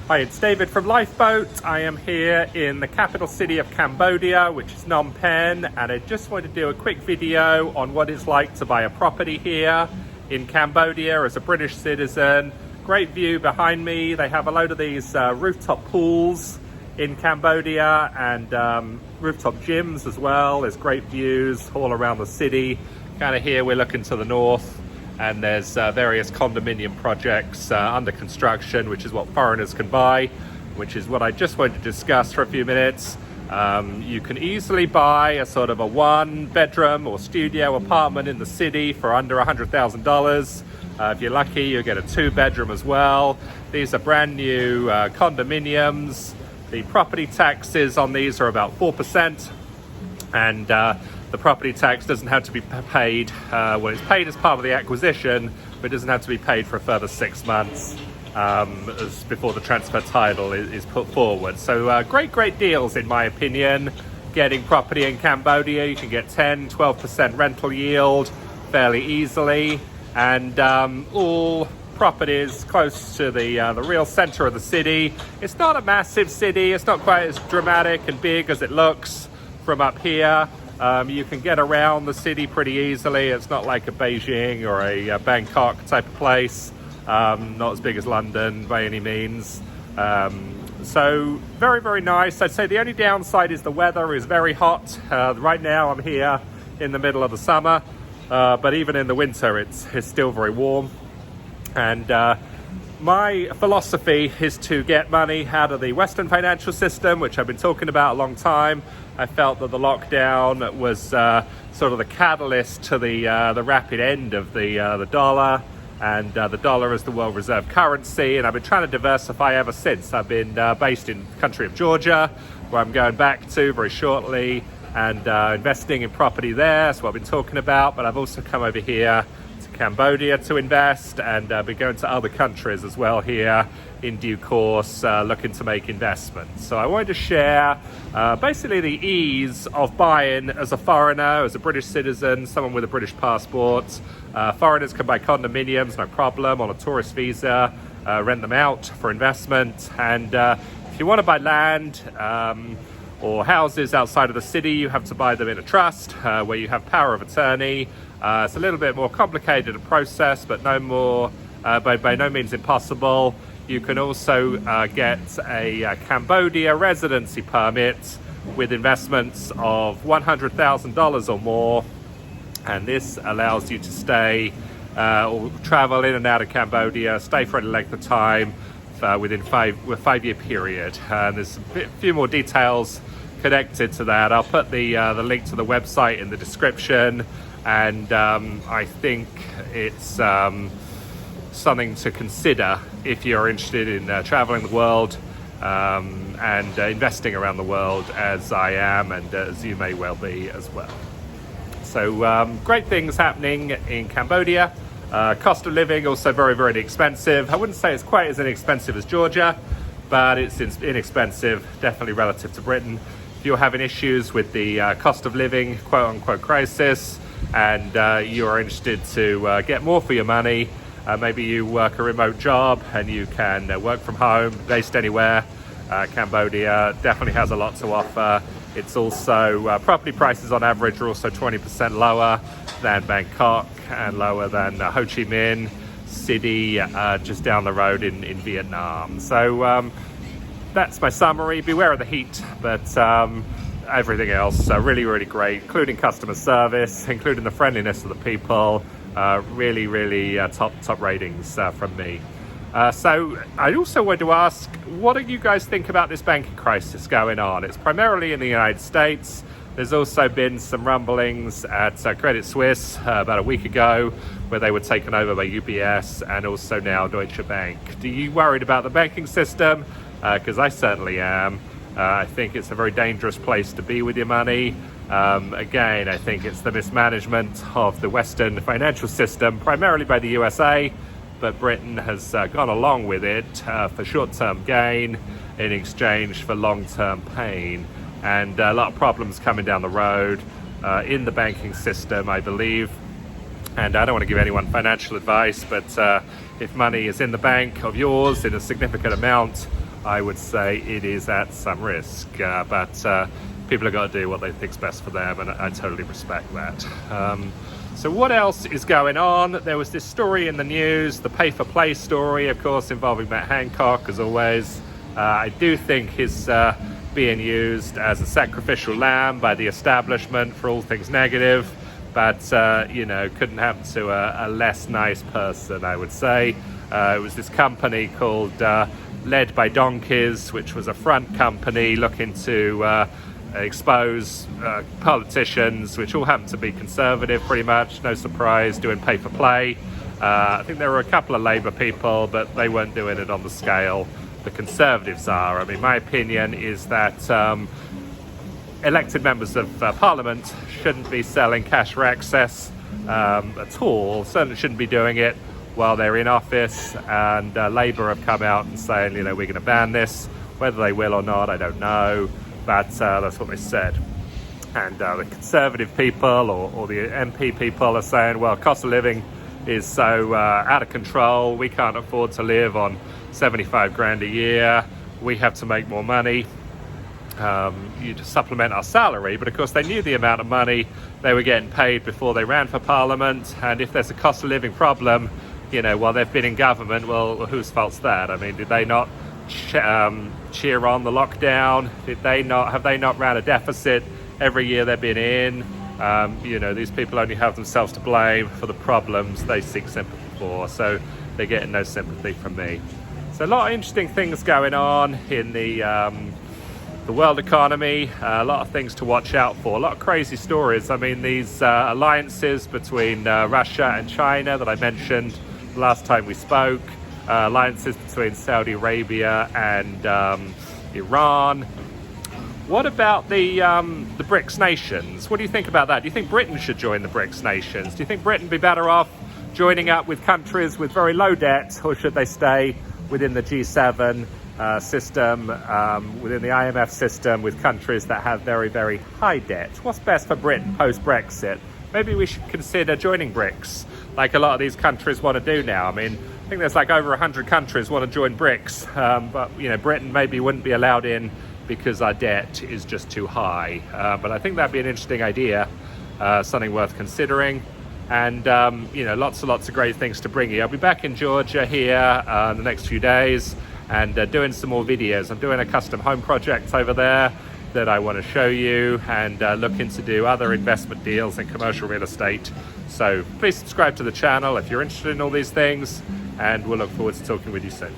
Hi, it's David from Lifeboat. I am here in the capital city of Cambodia, which is Phnom Penh, and I just want to do a quick video on what it's like to buy a property here in Cambodia as a British citizen. Great view behind me. They have a load of these rooftop pools in Cambodia and rooftop gyms as well. There's great views all around the city. Kind of here we're looking to the north, and there's various condominium projects under construction, which is what foreigners can buy, which is what I just wanted to discuss for a few minutes. You can easily buy a sort of a one-bedroom or studio apartment in the city for under $100,000. If you're lucky, you'll get a two-bedroom as well. These are brand new condominiums. The property taxes on these are about 4%, and the property tax doesn't have to be paid when it's paid as part of the acquisition, but it doesn't have to be paid for a further 6 months before the transfer title is put forward. So great deals in my opinion. Getting property in Cambodia, you can get 10-12% rental yield fairly easily, and all properties close to the real center of the city. It's not a massive city, it's not quite as dramatic and big as it looks from up here. You can get around the city pretty easily. It's not like a Beijing or a Bangkok type of place. Not as big as London by any means. So very nice. I'd say the only downside is the weather is very hot. Right now I'm here in the middle of the summer, but even in the winter it's still very warm. And my philosophy is to get money out of the Western financial system, which I've been talking about a long time. I felt that the lockdown was sort of the catalyst to the rapid end of the dollar, and the dollar is the world reserve currency, and I've been trying to diversify ever since. I've been based in the country of Georgia, where I'm going back to very shortly, and investing in property there. That's what I've been talking about, but I've also come over here to Cambodia to invest, and be going to other countries as well here in due course, looking to make investments. So I wanted to share basically the ease of buying as a foreigner, as a British citizen, someone with a British passport. Foreigners can buy condominiums, no problem, on a tourist visa, rent them out for investment. And if you want to buy land or houses outside of the city, you have to buy them in a trust where you have power of attorney. It's a little bit more complicated a process, but no more, by no means impossible. You can also get a Cambodia residency permit with investments of $100,000 or more, and this allows you to stay or travel in and out of Cambodia, stay for any length of time within a 5-year period. And there's a few more details connected to that. I'll put the link to the website in the description, and I think it's something to consider if you're interested in traveling the world and investing around the world, as I am, and as you may well be as well. So great things happening in Cambodia. Cost of living also very expensive. I wouldn't say it's quite as inexpensive as Georgia, but it's inexpensive, definitely relative to Britain. If you're having issues with the cost of living quote-unquote crisis, and you are interested to get more for your money, maybe you work a remote job and you can work from home, based anywhere, Cambodia definitely has a lot to offer. It's also, property prices on average are also 20% lower than Bangkok and lower than Ho Chi Minh City, just down the road in Vietnam. So that's my summary. Beware of the heat, but everything else really great, including customer service, including the friendliness of the people. Really top ratings from me. So I also wanted to ask, what do you guys think about this banking crisis going on? It's primarily in the United States. There's also been some rumblings at Credit Suisse about a week ago, where they were taken over by UBS, and also now Deutsche Bank. Do you worried about the banking system? Because I certainly am. I think it's a very dangerous place to be with your money. Again, I think it's the mismanagement of the Western financial system, primarily by the USA, but Britain has gone along with it for short-term gain in exchange for long-term pain. And a lot of problems coming down the road in the banking system, I believe. And I don't want to give anyone financial advice, but if money is in the bank of yours in a significant amount, I would say it is at some risk. But people have got to do what they think's best for them, and I totally respect that. So what else is going on? There was this story in the news, the pay for play story, of course, involving Matt Hancock, as always. I do think he's being used as a sacrificial lamb by the establishment for all things negative, but you know, couldn't happen to a less nice person, I would say. It was this company called Led by Donkeys, which was a front company looking to expose politicians, which all happen to be conservative pretty much, no surprise, doing pay for play. I think there were a couple of Labour people, but they weren't doing it on the scale the Conservatives are. I mean, my opinion is that elected members of Parliament shouldn't be selling cash for excess at all, certainly shouldn't be doing it while they're in office, and Labour have come out and saying, you know, we're going to ban this. Whether they will or not, I don't know. But that's what they said. And the Conservative people or the MP people are saying, well, cost of living is so out of control, we can't afford to live on 75 grand a year, we have to make more money you to supplement our salary. But of course they knew the amount of money they were getting paid before they ran for Parliament, and if there's a cost of living problem, you know, while they've been in government, well, whose fault's that? I mean, did they not cheer on the lockdown? Have they not ran a deficit every year they've been in? You know, these people only have themselves to blame for the problems they seek sympathy for, so they're getting no sympathy from me. So a lot of interesting things going on in the world economy, a lot of things to watch out for, a lot of crazy stories. I mean, these alliances between Russia and China that I mentioned last time we spoke, alliances between Saudi Arabia and Iran. What about the BRICS nations? What do you think about that? Do you think Britain should join the BRICS nations? Do you think Britain would be better off joining up with countries with very low debt, or should they stay within the G7 system, within the IMF system, with countries that have very, very high debt? What's best for Britain post-Brexit? Maybe we should consider joining BRICS, like a lot of these countries want to do now. I mean, I think there's like over 100 countries want to join BRICS, but you know, Britain maybe wouldn't be allowed in because our debt is just too high. But I think that'd be an interesting idea, something worth considering. And you know, lots and lots of great things to bring you. I'll be back in Georgia here in the next few days and doing some more videos. I'm doing a custom home project over there that I want to show you, and looking to do other investment deals in commercial real estate. So please subscribe to the channel if you're interested in all these things, and we'll look forward to talking with you soon.